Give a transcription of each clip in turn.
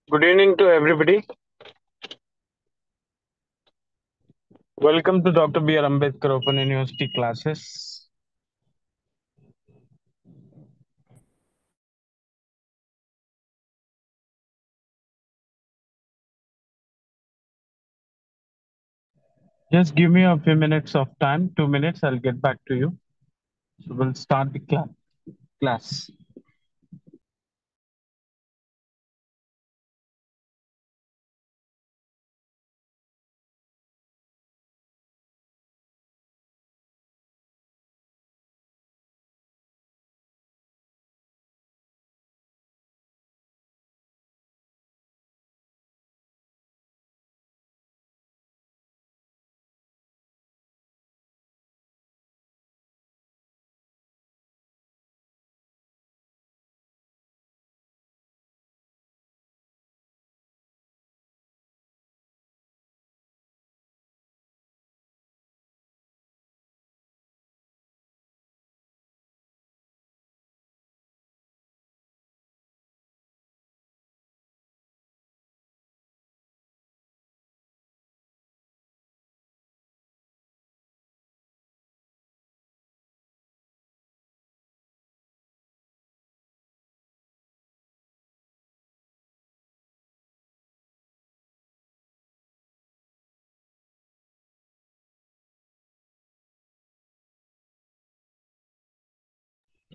Good evening to everybody. Welcome to Dr. B.R. Ambedkar Open University classes. Just give me a few minutes of time, 2 minutes, I'll get back to you. So we'll start the class.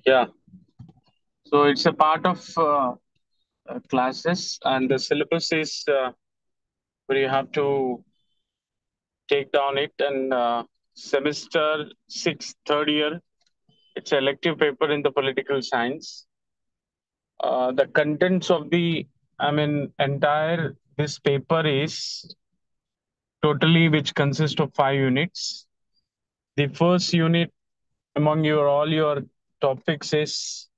Yeah, so it's a part of classes, and the syllabus is where you have to take down it. And semester six, third year, it's an elective paper in the political science. The contents of entire this paper is totally which consists of 5 units. The first unit among your all your topics is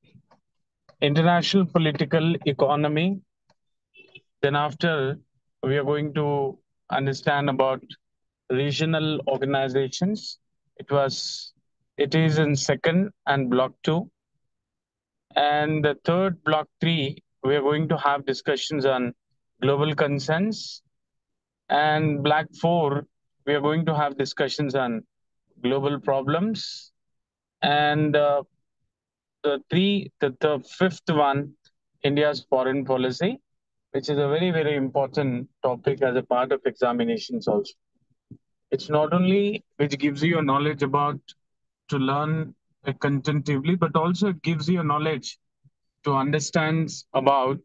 international political economy. Then after we are going to understand about regional organizations. It was it is in second and block two. And the third block three, we are going to have discussions on global concerns. And block four, we are going to have discussions on global problems. And the fifth one, India's foreign policy, which is a very, very important topic as a part of examinations also. It's not only which gives you a knowledge about to learn contentively, but also it gives you a knowledge to understand about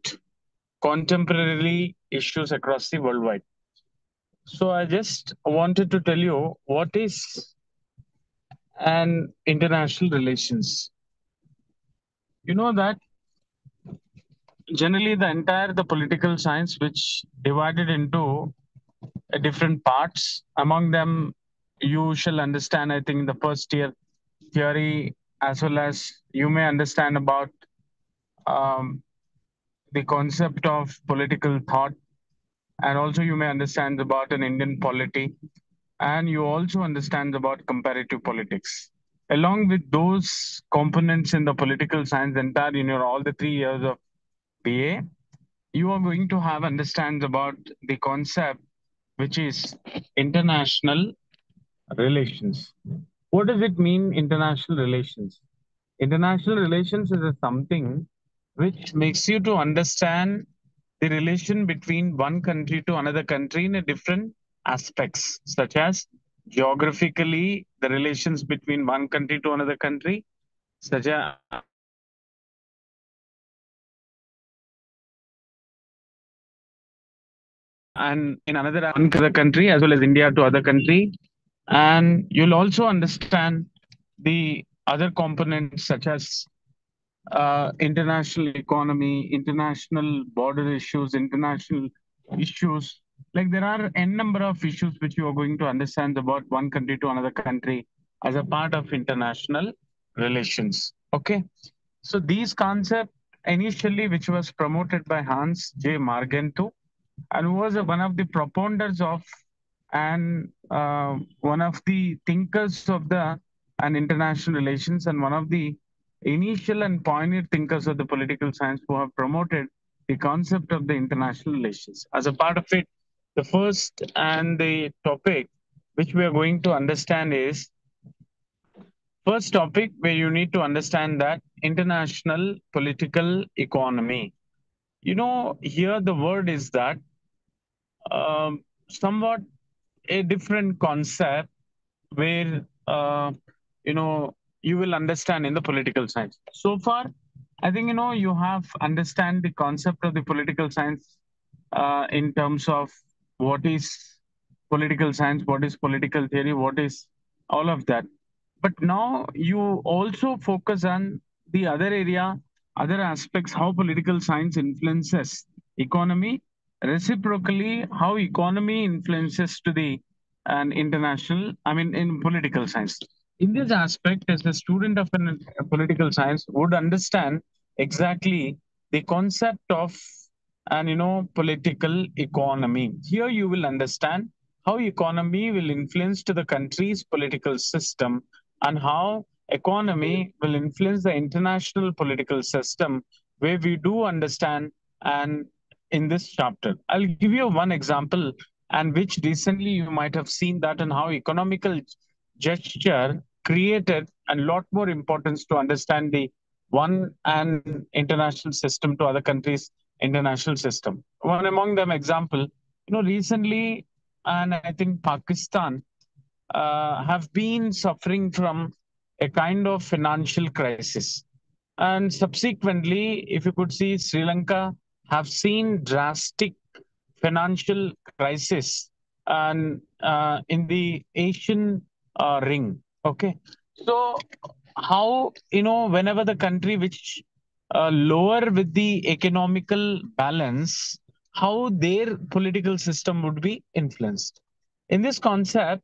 contemporary issues across the worldwide. So I just wanted to tell you what is an international relations. You know that generally the entire the political science which divided into different parts. Among them, you shall understand. I think the first year theory as well as you may understand about um, the concept of political thought, and also you may understand about an Indian polity, and you also understand about comparative politics. Along with those components in the political science, entire in your all the 3 years of BA, you are going to have understands about the concept which is international relations. What does it mean, international relations? International relations is a something which makes you to understand the relation between one country to another country in a different aspects, such as geographically, the relations between one country to another country, such as and in another country as well as India to other country. And you'll also understand the other components such as international economy, international border issues, international issues. Like there are n number of issues which you are going to understand about one country to another country as a part of international relations. Okay, so these concept initially which was promoted by Hans J. Margentu, and who was one of the proponents of and one of the thinkers of the and international relations, and one of the initial and pioneer thinkers of the political science who have promoted the concept of the international relations. As a part of it, the first and the topic which we are going to understand is first topic where you need to understand that international political economy. Here the word is that somewhat a different concept where you will understand in the political science. So far, I think you have understand the concept of the political science in terms of what is political science, what is political theory, what is all of that. But now you also focus on the other area, other aspects, how political science influences economy, reciprocally, how economy influences to the and international, I mean, in political science. In this aspect, as a student of a political science, would understand exactly the concept of and political economy. Here you will understand how economy will influence to the country's political system and how economy will influence the international political system where we do understand and in this chapter. I'll give you one example and which recently you might have seen that and how economical gesture created a lot more importance to understand the one and international system to other countries international system. One among them example, recently, and I think Pakistan have been suffering from a kind of financial crisis. And subsequently, if you could see, Sri Lanka have seen drastic financial crisis and in the Asian ring. Okay, so how whenever the country which lower with the economical balance, how their political system would be influenced. In this concept,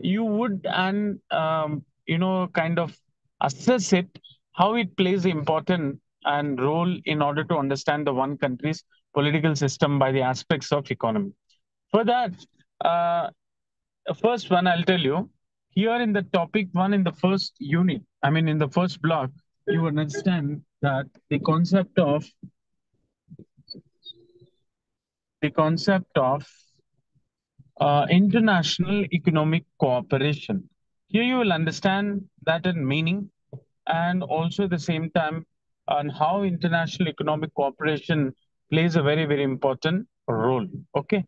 you would and kind of assess it how it plays an important and role in order to understand the one country's political system by the aspects of economy. For that, uh, first one I'll tell you here in the topic one in the first unit. I mean, in the first block, you understand that the concept of international economic cooperation. Here you will understand that in meaning and also at the same time on how international economic cooperation plays a very, very important role. Okay.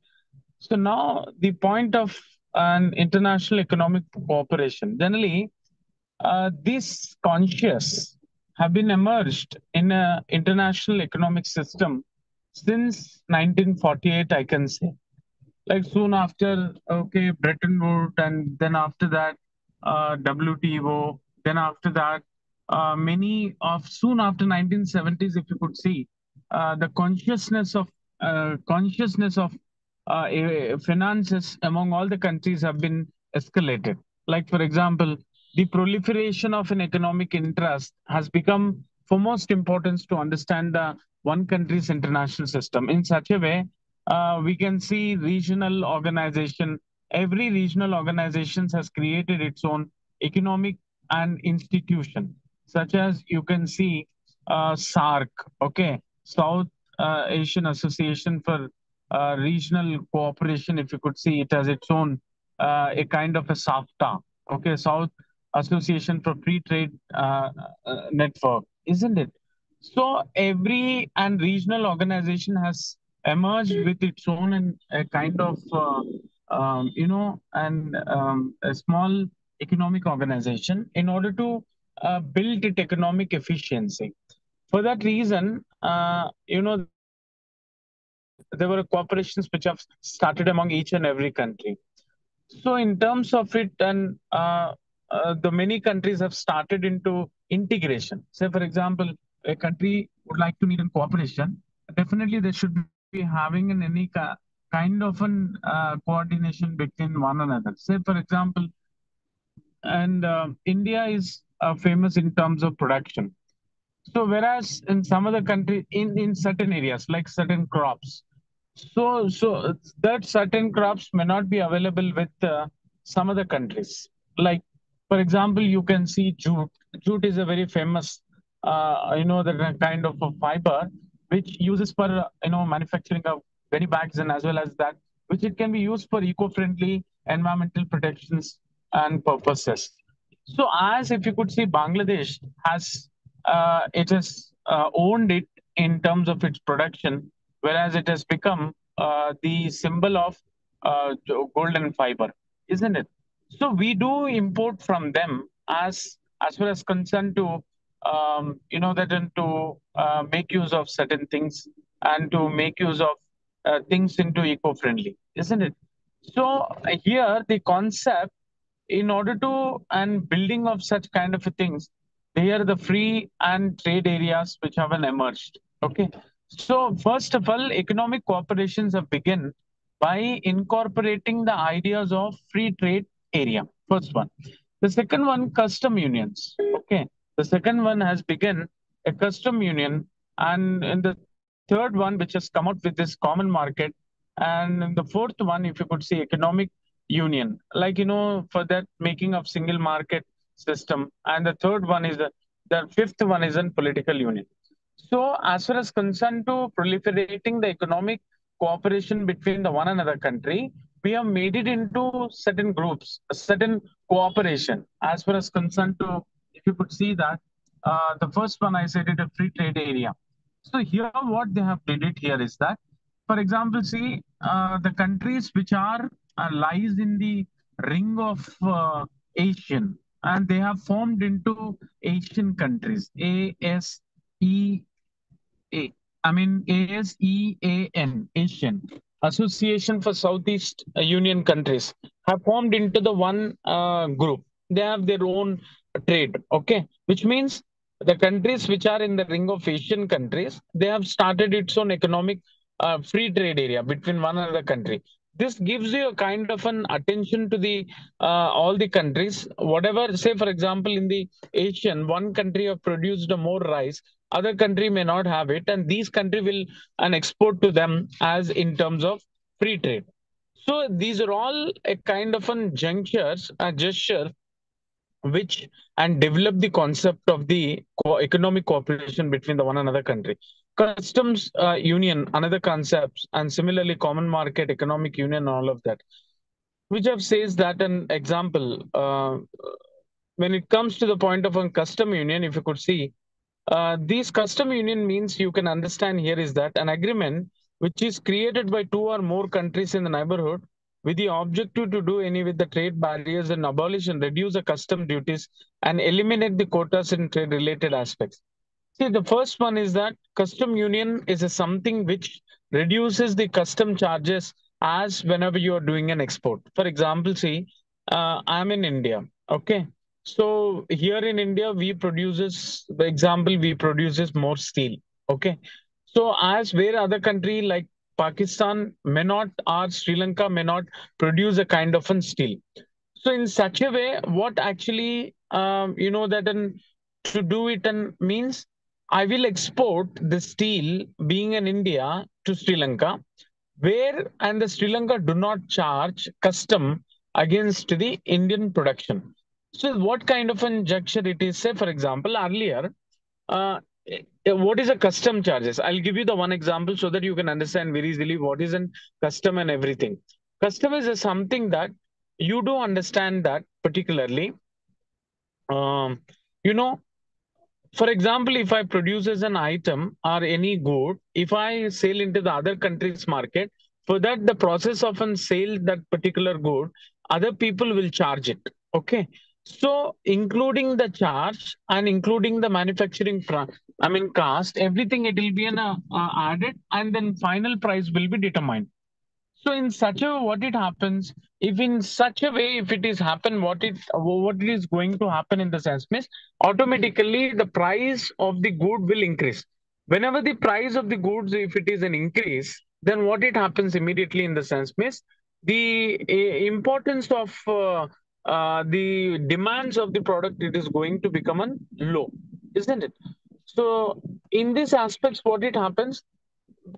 So now the point of an international economic cooperation, generally, these conscious have been emerged in an international economic system since 1948, I can say, like soon after, okay, Bretton Woods, and then after that, WTO. Then after that, many of soon after 1970s, if you could see, the consciousness of finances among all the countries have been escalated. Like for example, the proliferation of an economic interest has become for most importance to understand the one country's international system in such a way we can see regional organization. Every regional organization has created its own economic and institution, such as you can see SARC, okay, South Asian Association for Regional Cooperation. If you could see, it has its own a kind of a SAFTA, okay, South Association for Free Trade Network, isn't it? So every and regional organization has emerged with its own and a kind of and a small economic organization in order to build it economic efficiency. For that reason, there were cooperations which have started among each and every country. So in terms of it, and the many countries have started into integration. Say, for example, a country would like to need in cooperation. Definitely, they should be having an any kind of an coordination between one another. Say, for example, and India is famous in terms of production. So whereas in some other country, in certain areas like certain crops, so that certain crops may not be available with some other countries. Like for example, you can see jute. Jute is a very famous, that kind of a fiber. which uses for manufacturing of very bags, and as well as that which it can be used for eco-friendly environmental protections and purposes. So, as if you could see, Bangladesh has it has owned it in terms of its production, whereas it has become the symbol of golden fiber, isn't it? So we do import from them as far as concerned to that and to make use of certain things and to make use of things into eco-friendly, isn't it? So here the concept in order to and building of such kind of things, they are the free and trade areas which have emerged. Okay, so first of all, economic cooperations have begun by incorporating the ideas of free trade area. First one. The second one, custom unions. Okay, the second one has begun a custom union, and in the third one, which has come out with this common market, and in the fourth one, if you could see, economic union, like for that making of single market system, and the third one is the fifth one is in political union. So as far as concerned to proliferating the economic cooperation between the one another country, we have made it into certain groups, a certain cooperation. As far as concerned to, if you could see that, the first one I said it a free trade area. So here what they have did it here is that, for example, see the countries which are lies in the ring of Asian, and they have formed into Asian countries, ASE a, I mean ASEAN, Asian Association for Southeast Union Countries, have formed into the one group. They have their own trade, okay, which means the countries which are in the ring of Asian countries, they have started its own economic free trade area between one another country. This gives you a kind of an attention to the all the countries. Whatever, say for example, in the Asian, one country have produced more rice, other country may not have it, and these country will and export to them as in terms of free trade. So these are all a kind of an junctures, a gesture which and develop the concept of the economic cooperation between the one another country. Customs union, another concepts, and similarly common market, economic union, all of that, which have says that an example when it comes to the point of a custom union, if you could see, these custom union means you can understand here is that an agreement which is created by two or more countries in the neighborhood with the objective to do any with the trade barriers and abolish and reduce the custom duties and eliminate the quotas in trade related aspects. See, the first one is that custom union is a something which reduces the custom charges as whenever you are doing an export. For example, see, I'm in India. Okay. So here in India, we produces, the example, we produces more steel. Okay. So as where other country like Pakistan may not or Sri Lanka may not produce a kind of an steel. So in such a way, what actually that to do it and means I will export the steel being in India to Sri Lanka, where and the Sri Lanka do not charge custom against the Indian production. So what kind of an injection it is? Say for example, earlier, what is a custom charges? I'll give you the one example so that you can understand very easily what is a custom and everything. Custom is something that you do understand that particularly. Um, you know, for example, if I produces an item or any good, if I sell into the other country's market, for that the process of an sale that particular good, other people will charge it. Okay. So including the charge and including the manufacturing, cost, everything it will be added, and then final price will be determined. So in such a what it happens, if in such a way, if it is happen, what is going to happen in the sense means automatically the price of the good will increase. Whenever the price of the goods, if it is an increase, then what it happens immediately in the sense means the importance of the demands of the product, it is going to become an low, isn't it? So in these aspects, what it happens,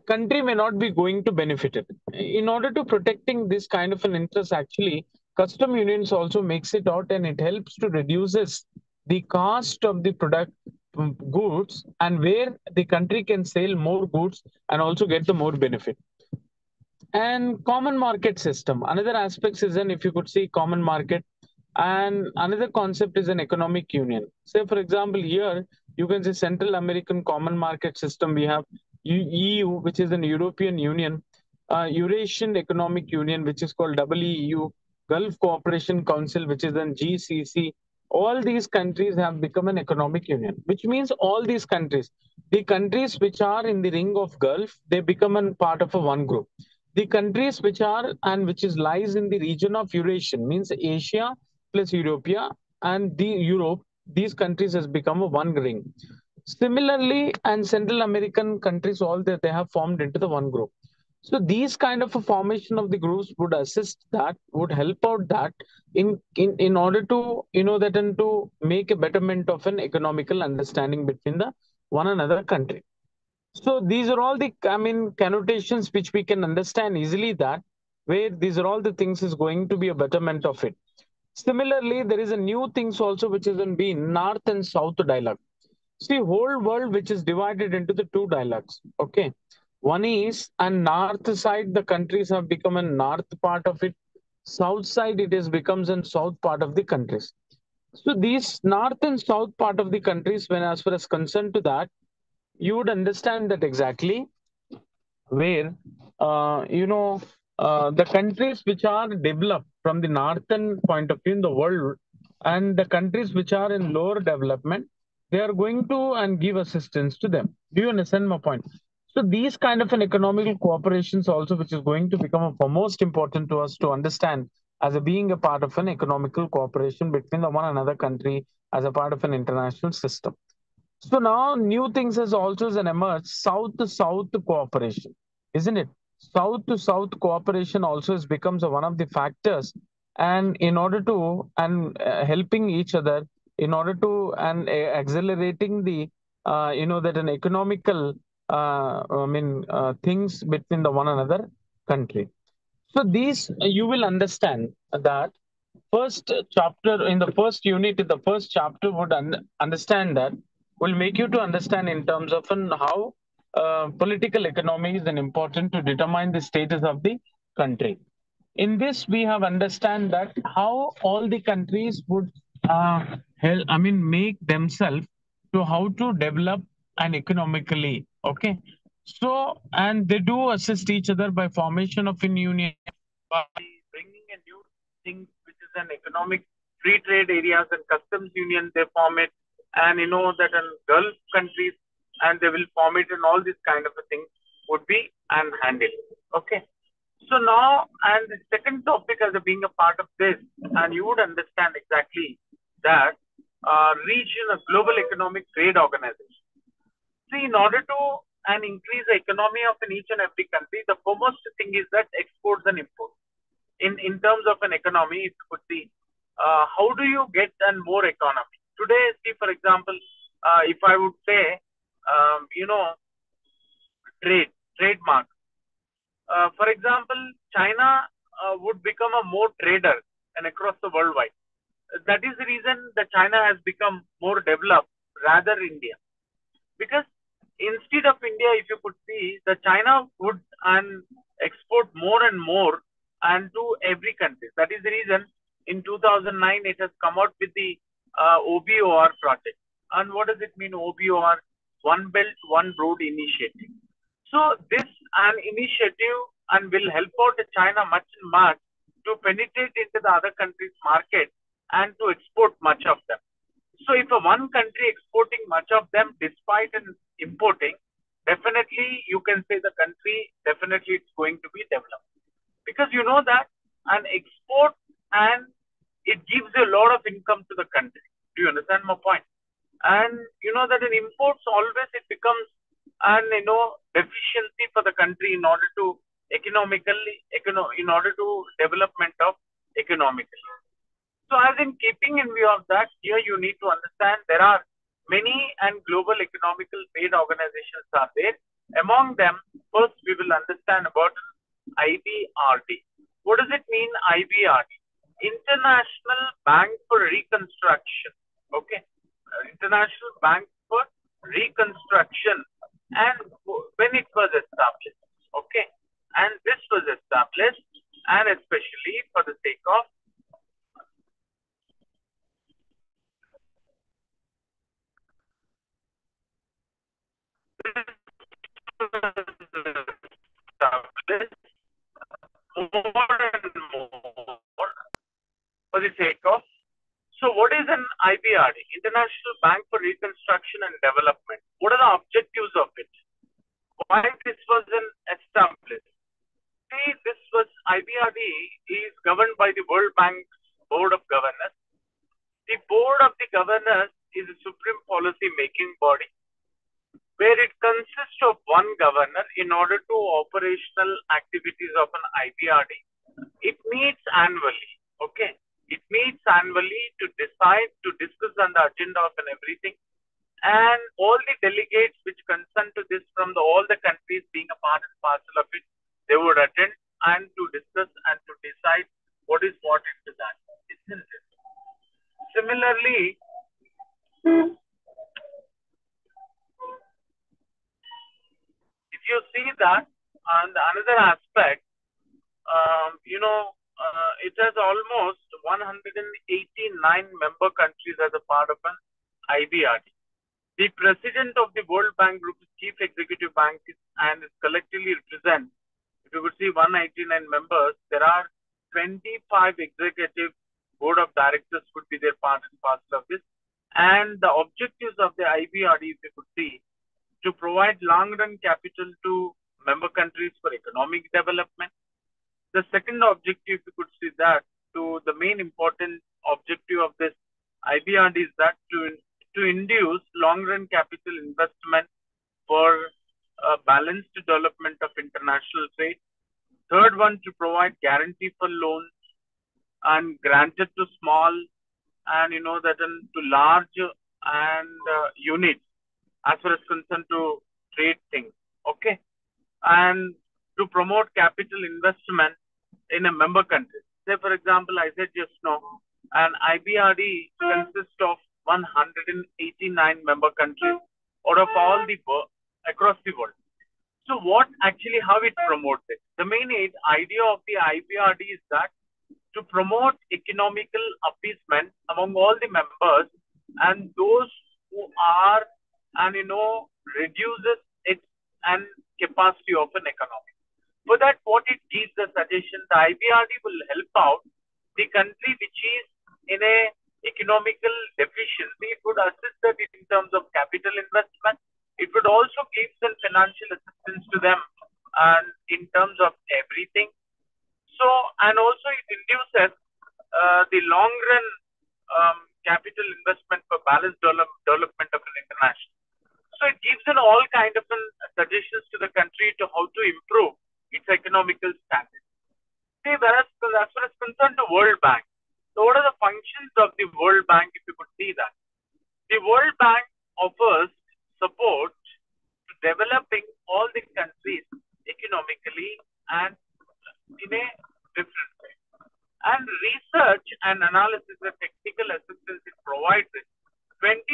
country may not be going to benefit it. In order to protecting this kind of an interest, actually, custom unions also makes it out and it helps to reduces the cost of the product goods, and where the country can sell more goods and also get the more benefit. And common market system, another aspect is an, if you could see, common market. And another concept is an economic union. Say for example, here you can say Central American common market system. We have EU, which is an European Union, Eurasian Economic Union, which is called WEU, Gulf Cooperation Council, which is an GCC. All these countries have become an economic union, which means all these countries, the countries which are in the ring of Gulf, they become a part of a one group. The countries which are and which is lies in the region of Eurasian, means Asia plus Europea and the Europe, these countries has become a one ring. Similarly, and Central American countries, all that they have formed into the one group. So these kind of a formation of the groups would assist that, would help out that in order to that and to make a betterment of an economical understanding between the one another country. So these are all the, I mean, connotations which we can understand easily, that where these are all the things is going to be a betterment of it. Similarly, there is a new things also which is in being North and South dialogue. See, whole world which is divided into the two dialogues. Okay, one is on north side, the countries have become a north part of it. South side, it is becomes a south part of the countries. So these north and south part of the countries, when as far as concerned to that, you would understand that exactly where the countries which are developed from the northern point of view in the world, and the countries which are in lower development, they are going to and give assistance to them. Do you understand my point? So these kind of an economical cooperations also, which is going to become of most important to us to understand as a being a part of an economical cooperation between the one another country as a part of an international system. So now new things has also emerged, south to south cooperation, isn't it? South to south cooperation also has becomes one of the factors, and in order to and helping each other in order to and accelerating the that an economical things between the one another country. So these you will understand that first chapter in the first unit in the first chapter would understand that will make you to understand in terms of how political economy is an important to determine the status of the country. In this we have understand that how all the countries would help, I mean, make themselves to how to develop and economically. Okay, so and they do assist each other by formation of an union, by bringing a new thing which is an economic free trade areas and customs union, they form it. And that in Gulf countries, and they will form it, and all this kind of a thing would be and handled. Okay, so now, and the second topic as a being a part of this, and you would understand exactly that region, a global economic trade organization. See, in order to and increase the economy of in each and every country, the foremost thing is that exports and imports. In terms of an economy, if you could see, how do you get and more economy? Today, see, for example, if I would say, trademark. For example, China would become a more trader and across the worldwide. That is the reason that China has become more developed rather India. Because instead of India, if you could see, the China would and export more and more and to every country. That is the reason in 2009 it has come out with the OBOR project. And what does it mean, OBOR? One Belt, One Road initiative. So this an initiative and will help out China much to penetrate into the other countries' market and to export much of them. So if one country exporting much of them despite importing, definitely you can say the country definitely it's going to be developed. Because you know that an export and it gives a lot of income to the country. Do you understand my point? And you know that in imports always it becomes an deficiency for the country in order to in order to development of economically. So as in keeping in view of that, here you need to understand there are many and global economical trade organizations are there. Among them, first we will understand about IBRD. What does it mean, IBRD? International Bank for Reconstruction. Okay, International Bank for reconstruction and when it was established. Okay, and this was established and especially for the sake of established more and more for the sake of. So, what is an IBRD? International Bank for Reconstruction and Development. What are the objectives of it? Why this was an established? See, this was IBRD is governed by the World Bank's Board of Governors. The Board of the Governors is a supreme policy making body where it consists of one governor in order to operational activities of an IBRD. It meets annually. Okay. It meets annually to decide, to discuss on the agenda of and everything. And all the delegates which consent to this from all the countries being a part and parcel of it, they would attend and to discuss and to decide what is what into that. Isn't it? Similarly, if you see that, and another aspect, it has almost 189 member countries as a part of an IBRD. The president of the World Bank Group is chief executive bank and is collectively represent. If you could see 189 members, there are 25 executive board of directors could be their part and parcel of this. And the objectives of the IBRD, if you could see, to provide long-run capital to member countries for economic development. The second objective, you could see that to the main important objective of this IBRD is that to induce long-run capital investment for balanced development of international trade. Third one, to provide guarantee for loans and granted to small and to large and units as far as concerned to trade things. Okay, and to promote capital investment in a member country. Say, for example, I said just now, an IBRD consists of 189 member countries out of all the across the world. So, what actually how it promotes it? The main idea of the IBRD is that to promote economical appeasement among all the members and those who are and reduces its and capacity of an economy. For that, what it gives the suggestion, the IBRD will help out the country which is in a economical deficiency. It would assist that in terms of capital investment. It would also give some financial assistance to them and in terms of everything. So, and also it induces the long run capital investment for balanced development of an international. So it gives an all kind of suggestions to the country to how to improve its economical standards. See, whereas as far as concerned to World Bank, so what are the functions of the World Bank? If you could see that, the World Bank offers support to developing all the countries economically and in a different way. And research and analysis and technical assistance it provides it. 20%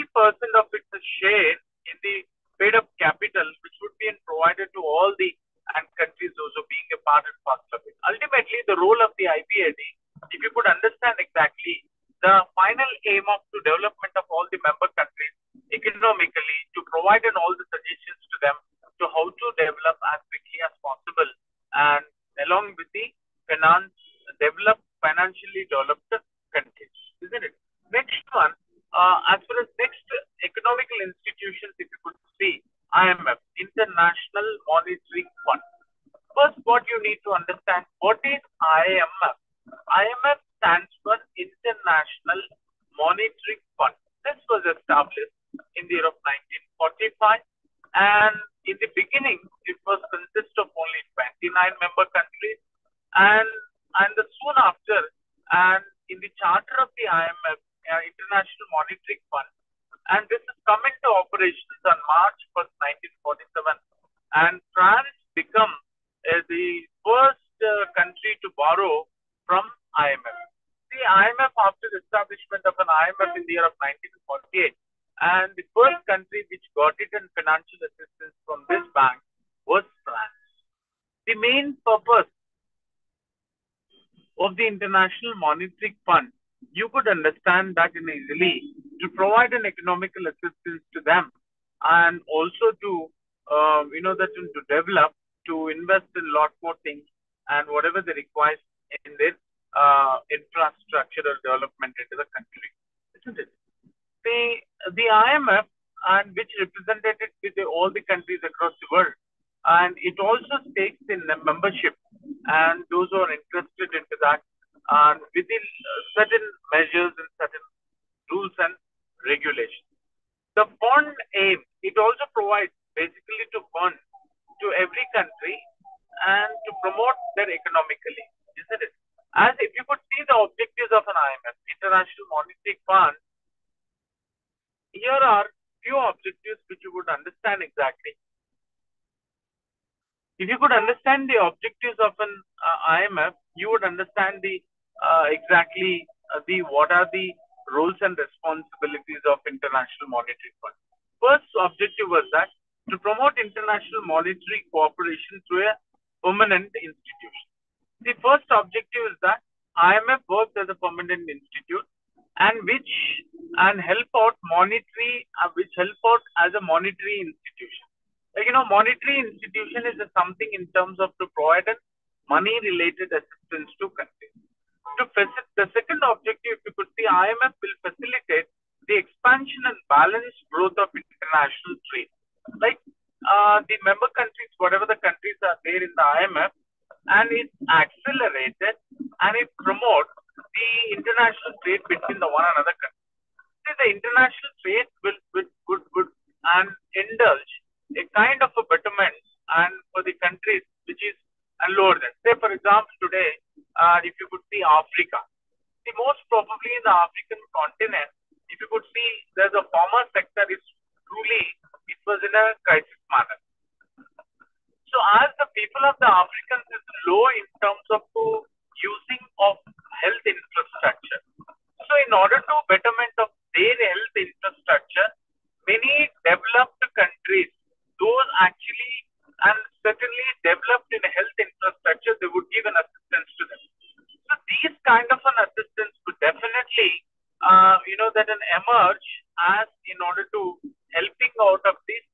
of its share in the paid up capital, which would be provided to all the and countries also being a part and parcel of it. Ultimately, the role of the IBRD, if you could understand exactly the final aim of the development of all the member countries economically, to provide all the suggestions to them to how to develop as quickly as possible and along with the financially developed countries, isn't it? Next one, as far as next economical institutions, if you could see, IMF, International Monetary Fund. First, what you need to understand, what is IMF? IMF stands for International Monetary Fund. This was established in the year of 1945, and in the beginning, it was consist of only 29 member countries, and soon after, and in the charter of the IMF, International Monetary Fund, and this is coming to operations on March 1st, 1947, and France become the first country to borrow from IMF. The IMF, after the establishment of an IMF in the year of 1948, And the first country which got it in financial assistance from this bank was France. The main purpose of the International Monetary Fund, you could understand that in easily to provide an economical assistance to them, and also to that to develop, to invest in a lot more things and whatever they require in their infrastructure or development into the country, isn't it? The IMF, and which represented it with all the countries across the world, and it also stakes in the membership and those who are interested into that, and within certain measures and certain rules and regulations. The fund aim, it also provides basically to fund to every country and to promote their economically, isn't it? As if you could see the objectives of an IMF, International Monetary Fund, here are few objectives which you would understand exactly. If you could understand the objectives of an IMF, you would understand the exactly the what are the roles and responsibilities of International Monetary Fund. First objective was that to promote international monetary cooperation through a permanent institution. The first objective is that IMF works as a permanent institute and help out monetary, which help out as a monetary institution. Like, monetary institution is something in terms of to provide money related assistance to countries. The second objective, if you could see, IMF will facilitate the expansion and balanced growth of international trade. Like the member countries, whatever the countries are there in the IMF, and it accelerated and it promotes the international trade between the one another country. See, the international trade would and indulge a kind of a betterment and for the countries which is lower than. Say, for example, today, if you could see Africa, the most probably in the African continent, if you could see, there's a farmer sector is truly, it was in a crisis manner. So as the people of the Africans is low in terms of using of health infrastructure. So in order to betterment of their health infrastructure, many developed countries, those actually and certainly developed in health infrastructure, they would give an assistance to them. So these kind of an assistance would definitely, that an emerge as in order to helping out of this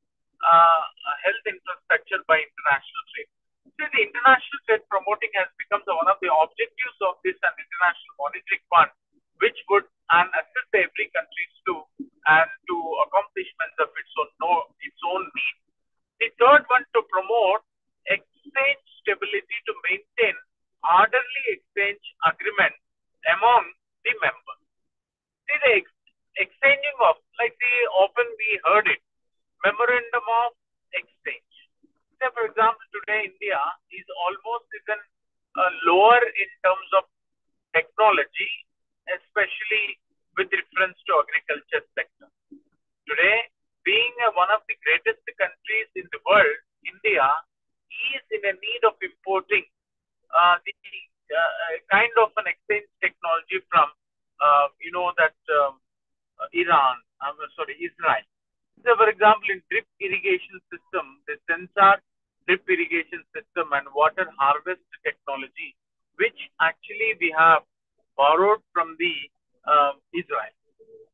health infrastructure by international trade. See, the international trade promoting has become one of the objectives of this and International Monetary Fund, which would and assist every countries to and to accomplishments of its own needs. The third one, to promote exchange stability to maintain orderly exchange agreement among the members. See, the exchanging of, like often we heard it, memorandum of exchange. Say, for example, today India is almost even lower in terms of technology, especially with reference to agriculture sector. Today, being one of the greatest countries in the world, India is in a need of importing the kind of an exchange technology from, Israel. So, for example, in drip irrigation system, the sensor drip irrigation system and water harvest technology, which actually we have borrowed from the Israel.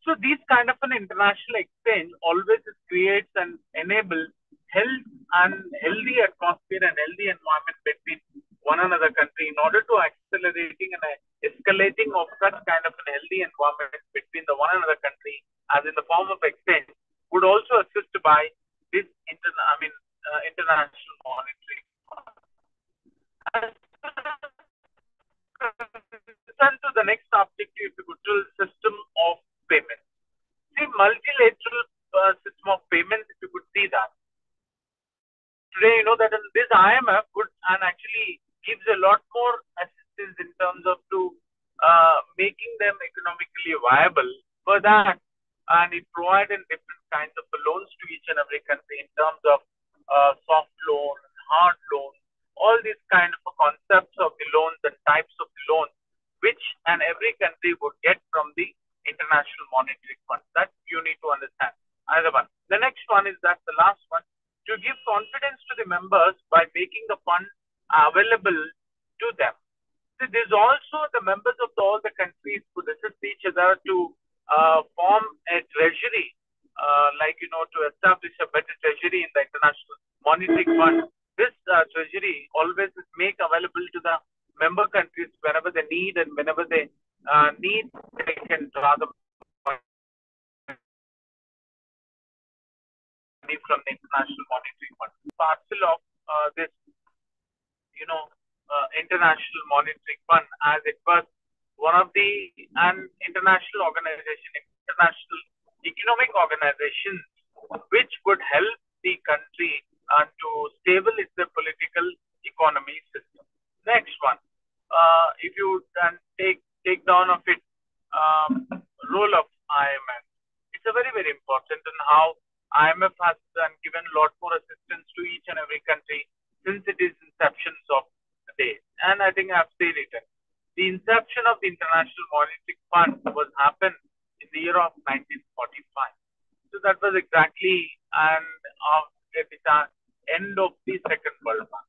So these kind of an international exchange always creates and enables health and healthy atmosphere and healthy environment between one another country in order to accelerating and escalating of such kind of a healthy environment between the one another country as in the form of exchange would also assist by this international monetary fund. Turn to the next objective, the cultural system of payment. See, multilateral system of payment, if you could see that. Today, that this IMF could and actually gives a lot more assistance in terms of to making them economically viable. For that, and it provided different kinds of loans to each and every country in terms of soft loan, hard loan, all these kind of concepts of the loans and types of the loans, which and every country would get from the International Monetary Fund. That you need to understand. last one, to give confidence to the members by making the fund available to them. So there's also the members of all the countries who assist each other to form a treasury, to establish a better treasury in the International Monetary Fund. This treasury always is make available to the member countries whenever they need, and whenever they need, they can draw the money from the International Monetary Fund. Parcel of this, International Monetary Fund, as it was one of the an international organization, international economic organization, which would help the country to stabilize the political economy system. Next one, if you can take down of it, role of IMF. It's a very, very important, and how IMF has given a lot more assistance to each and every country since it is inception of the day. And I think I've said it. The inception of the International Monetary Fund was happened in the year of 1945. So that was exactly at the end of the Second World War.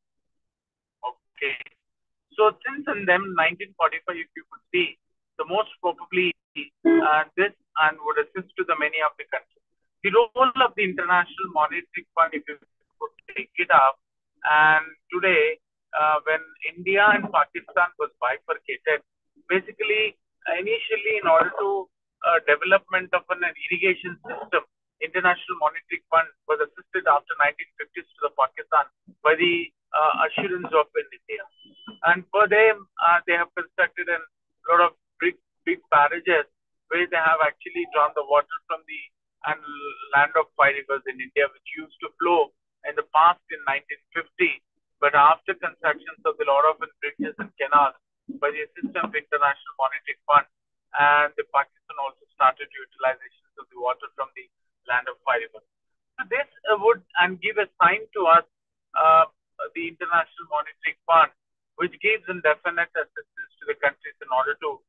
Okay. So since and then 1945, if you could see, the most probably this and would assist to the many of the countries. The role of the International Monetary Fund, if you could take it up, and today when India and Pakistan was bifurcated, basically initially in order to development of an irrigation system, International Monetary Fund was assisted after 1950s to the Pakistan by the assurance of India. And for them, they have constructed a lot of big barrages where they have actually drawn the water from the land of five rivers in India, which used to flow in the past in 1950. But after constructions of a lot of bridges and canals by the assistance of International Monetary Fund, and the Pakistan also started utilization of the water from the land of five rivers. So this would give a sign to us, the International Monetary Fund, which gives indefinite assistance to the countries in order to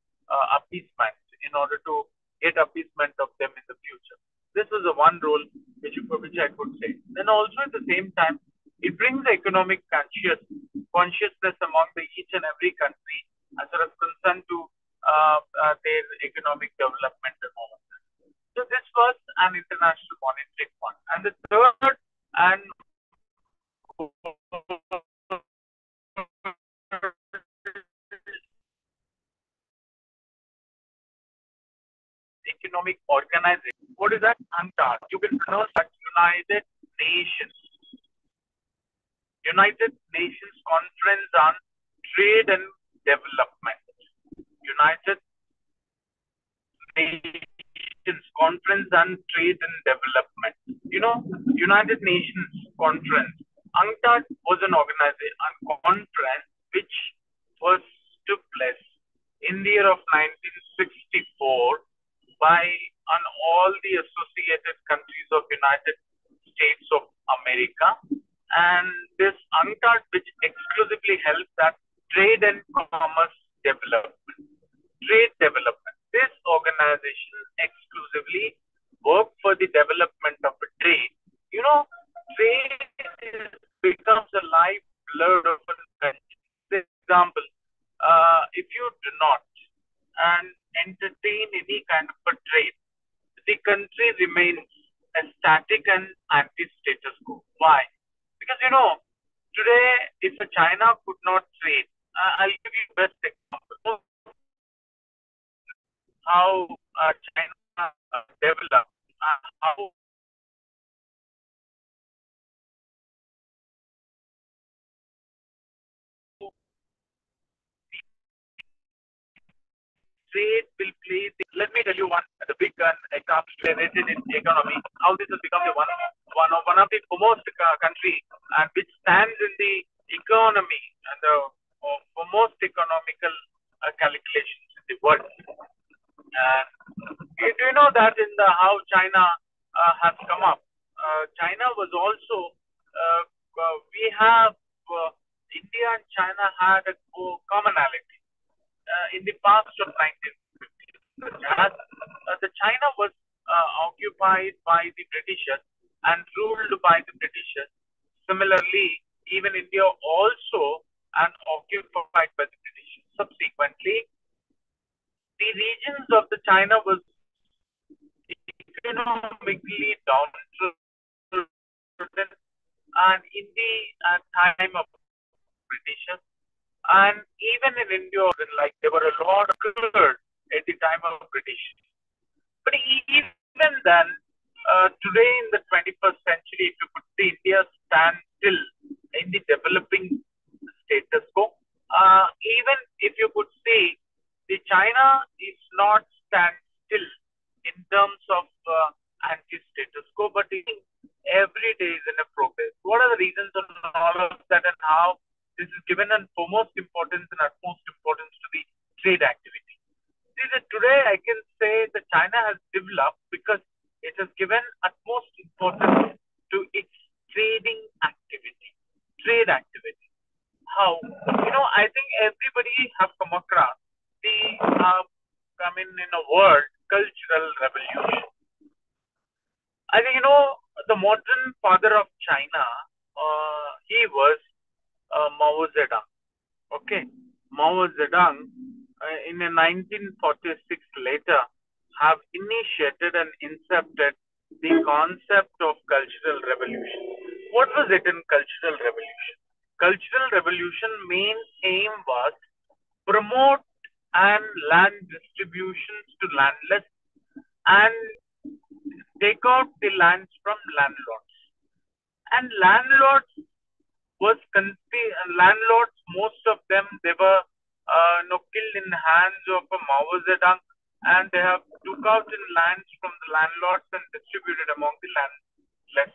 appeasement, in order to get appeasement of them in the future. This was the one role which I could say. Then also at the same time, it brings the economic consciousness among each and every country as far as concerned to their economic development and all of that. So this was an International Monetary Fund. And the third and economic organization. What is that? UNCTAD. You can pronounce that United Nations. United Nations Conference on Trade and Development. United Nations Conference on Trade and Development. United Nations Conference. UNCTAD was an organization, a conference which was took place in the year of 1964 by all the associated countries of United States of America. And this UNCTAD, which exclusively helps that trade and commerce development. Trade development. This organization exclusively work for the development of a trade. Trade becomes a lifeblood of a country. For example, if you do not entertain any kind of a trade, the country remains static and anti-status quo. Why? Because today, if China could not trade, I'll give you best example how China developed, how trade will play. Let me tell you the big example related in the economy, how this has become one of the foremost country, and which stands in the economy and the foremost economical calculations in the world. And do you know that in how China has come up? China was also we have India and China had a commonality in the past of 1950s. The China was occupied by the Britishers and ruled by the Britishers. Similarly, even India also and occupied by the British. Subsequently, the regions of the China was economically downtrodden, and in the time of British, and even in India, like there were a lot of occurred at the time of British. But even then, today in the 21st century, if you could see, India stands still in the developing status quo. Even if you could see, the China is not stand still in terms of anti-status quo, but every day is in a progress. What are the reasons on all of that, and how this is given an foremost importance and utmost importance to the trade activity? See that today I can say that China has developed because it has given utmost importance to its trading activity, trade activity. How? I think everybody have come across the, in a word, cultural revolution. I think, the modern father of China, he was Mao Zedong. Okay. Mao Zedong, in 1946 later, have initiated and incepted the concept of cultural revolution. What was it in cultural revolution? Cultural revolution main aim was promote and land distributions to landless and take out the lands from landlords. And landlords, most of them, they were killed in the hands of Mao Zedong, and they have took out in lands from the landlords and distributed among the landless.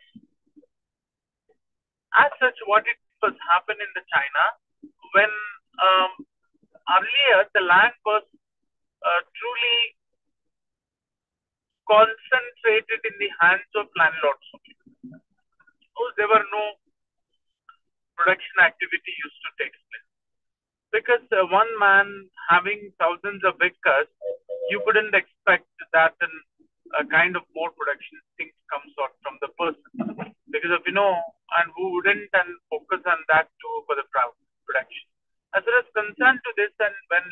As such, what it was happened in the China when earlier the land was truly concentrated in the hands of landlords. There were no production activity used to take place. Because one man having thousands of acres, you couldn't expect that a kind of more production things comes out from the person. Because of, and who wouldn't and focus on that too for the production. As far as concerned to this, and when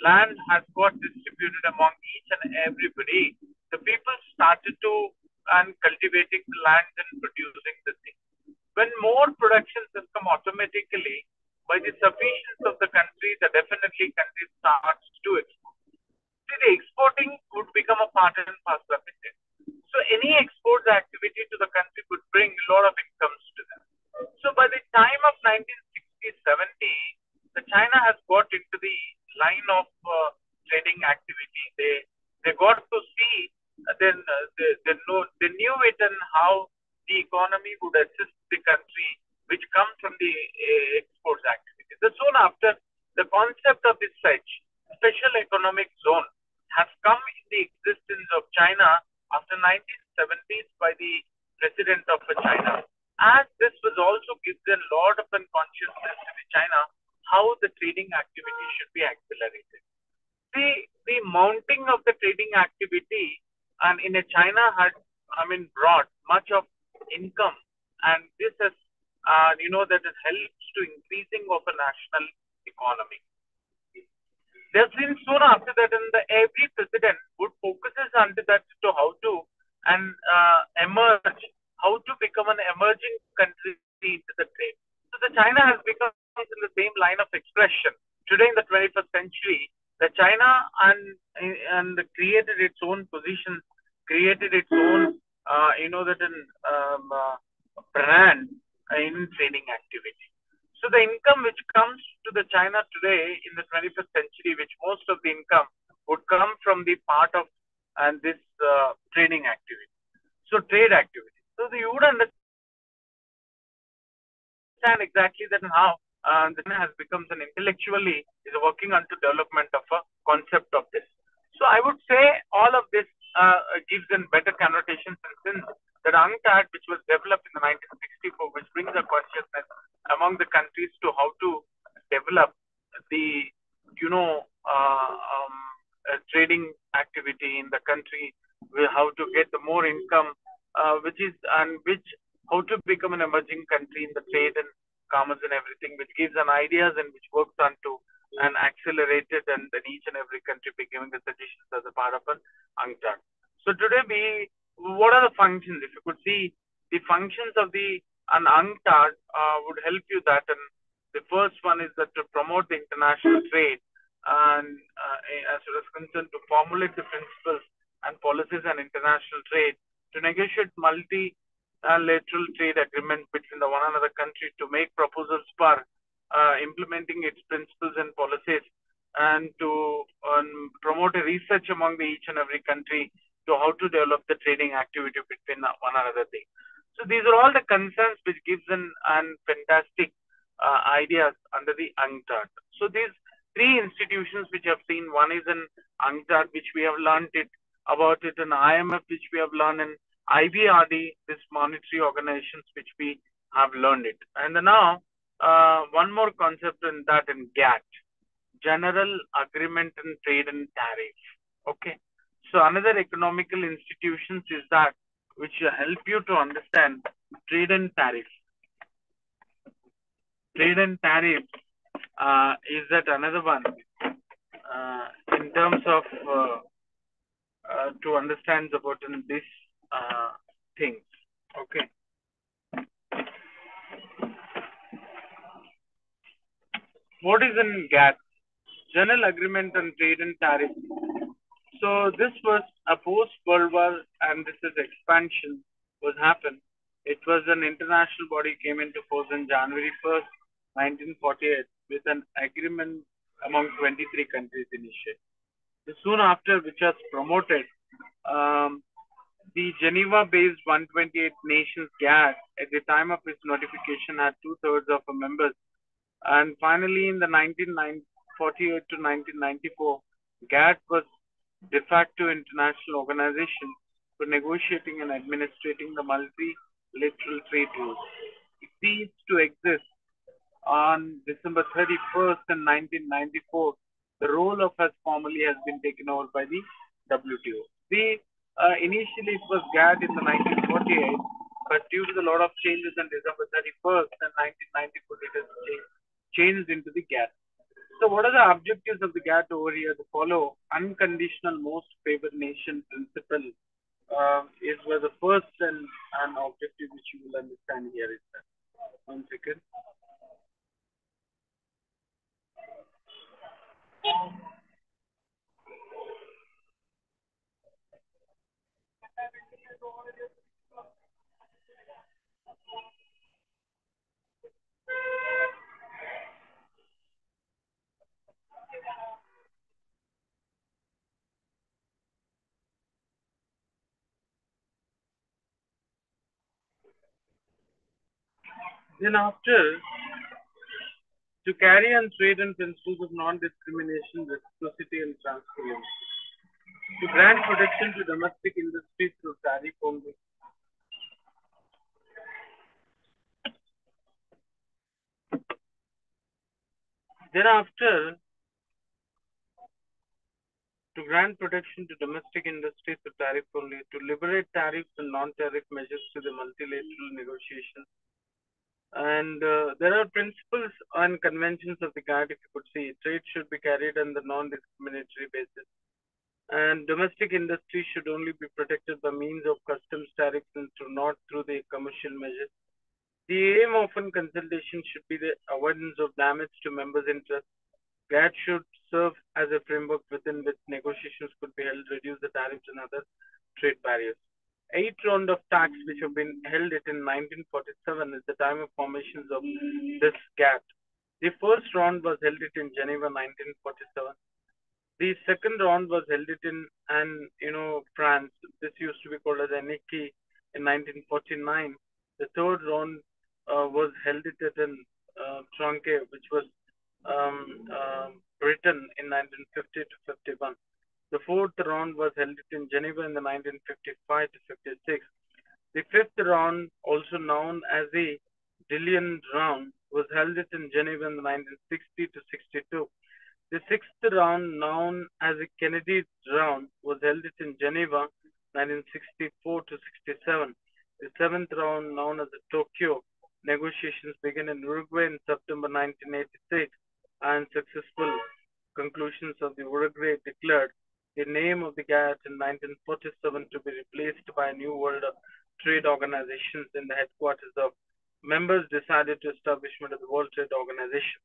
land has got distributed among each and everybody, the people started to and cultivating the land and producing the thing. When more productions has come automatically, by the sufficiency of the country, the definitely country starts to export. See, the exporting would become a part and parcel of it. So any export activity to the country would bring a lot of incomes to them. So by the time of 1960-70, the China has got into the line of trading activity. They got to see, they knew it and how the economy would assist the country, which comes from the exports activity. So soon after, the concept of this such special economic zone has come in the existence of China after 1970s by the president of China. As this was also gives a lot of consciousness to the China how the trading activity should be accelerated. The mounting of the trading activity and in a China had brought much of income, and this has that it helps to increasing of a national economy. There's been soon after that, and every president would focuses on that to how to and emerge, how to become an emerging country into the trade. So the China has become in the same line of expression. Today in the 21st century, the China and created its own position, created its own brand in trading activity. So the income which comes to the China today in the 21st century, which most of the income would come from the part of and this trading activity. So trade activity. So you would understand exactly that how the China has become an intellectually is working on to development of a concept of this. So I would say all of this gives in better connotations, and since that UNCTAD, which was developed in the 1964, which brings a consciousness among the countries to how to develop the trading activity in the country, how to get the more income which how to become an emerging country in the trade and commerce and everything, which gives an ideas and which works on to an accelerated, and then each and every country be giving the suggestions as a part of an UNCTAD. So today what are the functions? If you could see the functions of an UNCTAD would help you that, and the first one is that to promote the international trade, and as far as concerned, to formulate the principles and policies and international trade, to negotiate multilateral trade agreements between the one another country, to make proposals for implementing its principles and policies, and to promote a research among each and every country to how to develop the trading activity between one another thing. So these are all the concerns which gives an fantastic ideas under the UNCTAD. So these three institutions which I've seen, one is an UNCTAD which we have learned it about it, an IMF which we have learned, and IBRD, this monetary organizations which we have learned it. And now one more concept in that, in GATT, General Agreement and Trade and Tariff. Okay. So another economical institutions is that which will help you to understand trade and tariff. Trade and tariff is that another one in terms of to understand about in this things. Okay. What is in GATT? General Agreement on Trade and Tariff. So this was a post-World War, and this is expansion was happened. It was an international body came into force on January 1st, 1948, with an agreement among 23 countries initially. So soon after, which was promoted, the Geneva-based 128 nations GATT at the time of its notification had 2/3 of the members, and finally in the 1948 to 1994, GATT was de facto international organization for negotiating and administrating the multilateral trade rules. It ceased to exist on December 31st in 1994. The role of as formally has been taken over by the WTO. Initially it was GATT in the 1948, but due to the lot of changes on December 31st and 1994, it has changed into the GATT. So what are the objectives of the GATT over here? To follow unconditional most favored nation principle was the first and objective which you will understand here is that. One second. Then after, to carry on trade and principles of non-discrimination, reciprocity and transparency. To grant protection to domestic industries through tariff only. Thereafter, to grant protection to domestic industries through tariff only, to liberate tariffs and non-tariff measures to the multilateral negotiations. And there are principles and conventions of the GATT, if you could see. Trade should be carried on the non-discriminatory basis. And domestic industry should only be protected by means of customs tariffs and not through the commercial measures. The aim of a consultation should be the avoidance of damage to members' interests. GATT should serve as a framework within which negotiations could be held, reduce the tariffs and other trade barriers. 8 rounds of talks which have been held in 1947 is the time of formations of this GATT. The first round was held in Geneva 1947. The second round was held in France. This used to be called as Annecy in 1949. The third round was held in Tronque, which was Britain in 1950 to 51. The fourth round was held in Geneva in the 1955 to 56. The fifth round, also known as the Dillian round, was held in Geneva in the 1960 to 62. The sixth round, known as the Kennedy round, was held in Geneva 1964 to 67. The seventh round, known as the Tokyo negotiations, began in Uruguay in September 1986, and successful conclusions of the Uruguay declared the name of the GATT in 1947 to be replaced by a new World Trade Organization in the headquarters of members decided to establishment of the World Trade Organization.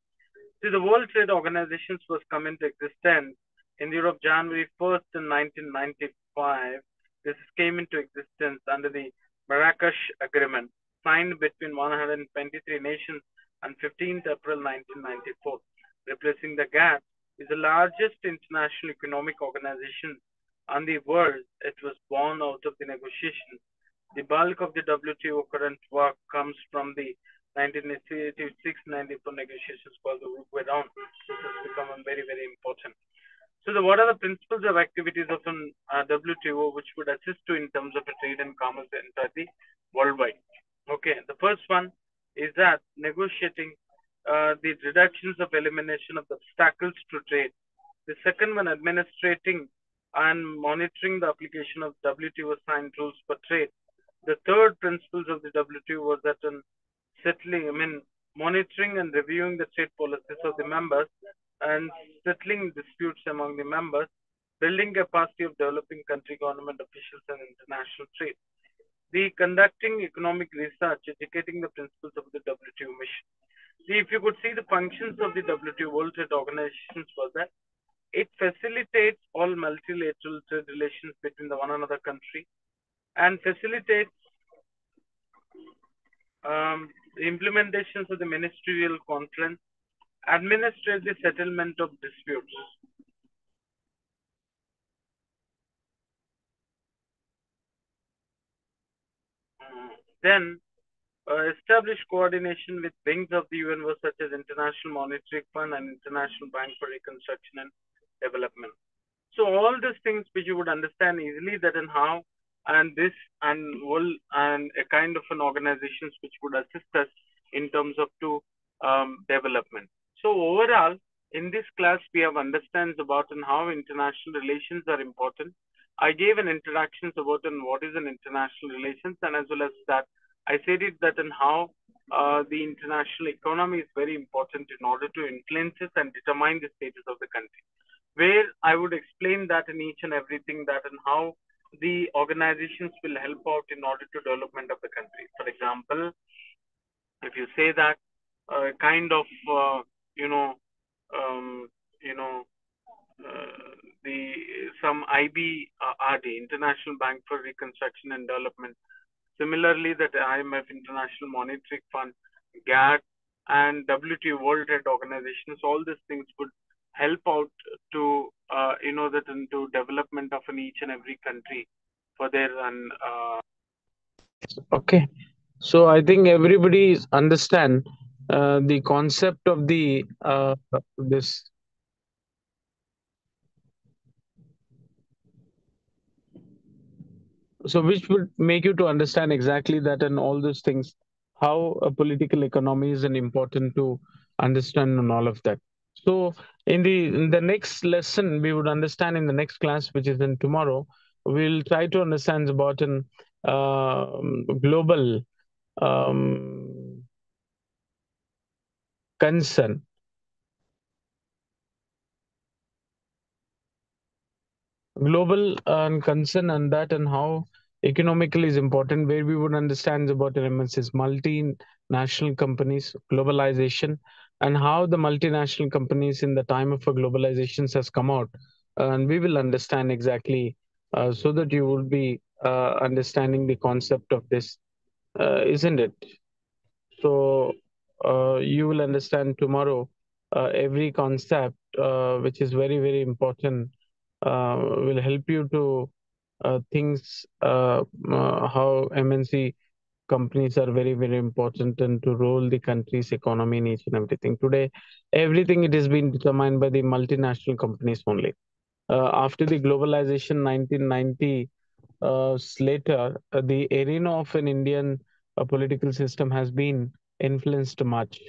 See, the World Trade Organization was come into existence in Europe January 1st in 1995. This came into existence under the Marrakesh Agreement, signed between 123 nations on 15th April 1994. Replacing the GATT is the largest international economic organization on the world. It was born out of the negotiations. The bulk of the WTO current work comes from the 1986-94 negotiations called the Uruguay Round. This has become very, very important. So, what are the principles of activities of an WTO which would assist you in terms of trade and commerce inside the worldwide? Okay, the first one is that negotiating the reductions of elimination of the obstacles to trade. The second one, administrating and monitoring the application of WTO signed rules for trade. The third principles of the WTO was that in monitoring and reviewing the trade policies of the members and settling disputes among the members, building capacity of developing country government officials and international trade. The conducting economic research, educating the principles of the WTO mission. See, if you could see the functions of the WTO World Trade Organizations was that it facilitates all multilateral trade relations between the one another country and facilitates the implementations of the ministerial conference, administrates the settlement of disputes. Then establish coordination with wings of the UN such as International Monetary Fund and International Bank for Reconstruction and Development. So all these things which you would understand easily that and how and this and will and a kind of an organizations which would assist us in terms of to development. So overall, in this class we have understands about and how international relations are important. I gave an introductions about and what is an international relations, and as well as that I said it that and how the international economy is very important in order to influence it and determine the status of the country, where I would explain that in each and everything that and how the organizations will help out in order to development of the country. For example, if you say that kind of you know um, you know the some IBRD, International Bank for Reconstruction and Development. Similarly, that IMF, International Monetary Fund, GATT, and WTO, World Trade Organizations, all these things would help out to that into development of an each and every country for their Okay. So I think everybody understand the concept of the this. So which would make you to understand exactly that and all those things, how a political economy is an important to understand and all of that. So in the next lesson we would understand in the next class, which is in tomorrow, we'll try to understand about an global um, concern. Global concern and that and how economically is important, where we would understand about MNCs, multinational companies, globalization, and how the multinational companies in the time of a globalization has come out, and we will understand exactly so that you will be understanding the concept of this, isn't it? So you will understand tomorrow every concept which is very, very important, will help you to things how MNC companies are very, very important and to roll the country's economy in each and everything. Today, everything it has been determined by the multinational companies only. After the globalization 1990, later, the arena of an Indian political system has been influenced much.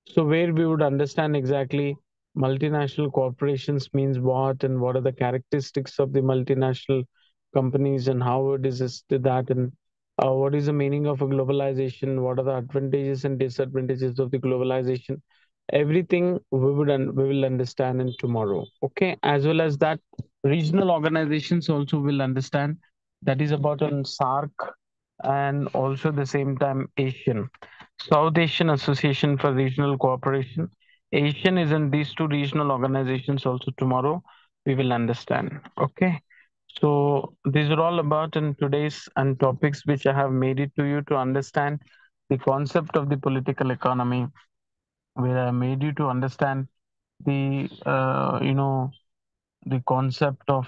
So, where we would understand exactly multinational corporations means what and what are the characteristics of the multinational companies and how it is that, and what is the meaning of a globalization, what are the advantages and disadvantages of the globalization. Everything we will understand in tomorrow. Okay, as well as that, regional organizations also will understand. That is about on SARC, and also the same time Asian, South Asian Association for Regional Cooperation. Asian is in these two regional organizations also tomorrow we will understand. Okay. So these are all about in today's and topics which I have made it to you to understand the concept of the political economy, where I made you to understand the the concept of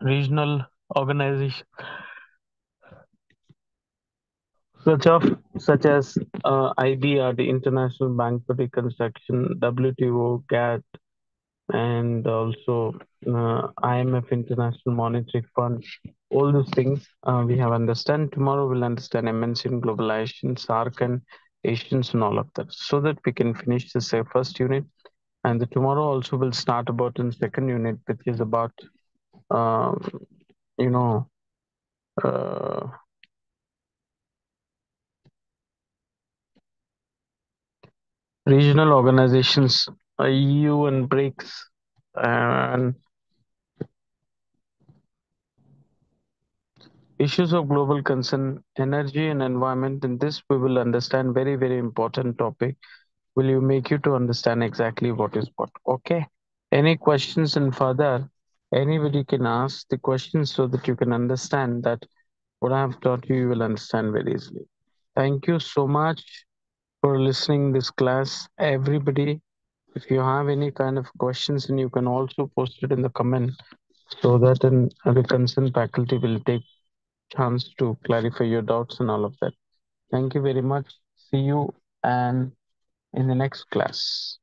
regional organization, such as IBR, the International Bank for Reconstruction, WTO, GATT, and also IMF, International Monetary Fund. All those things we have understand. Tomorrow we'll understand MNC and globalization, SARC and Asians and all of that, so that we can finish this first unit. And the tomorrow also will start about in second unit, which is about um, you know uh, regional organizations, EU and BRICS, and issues of global concern, energy and environment. In this, we will understand very, very important topic. Will you make you to understand exactly what is what? Okay. Any questions and further? Anybody can ask the questions so that you can understand that what I have taught you, you will understand very easily. Thank you so much for listening this class, everybody. If you have any kind of questions, and you can also post it in the comment so that the concerned faculty will take chance to clarify your doubts and all of that. Thank you very much. See you and in the next class.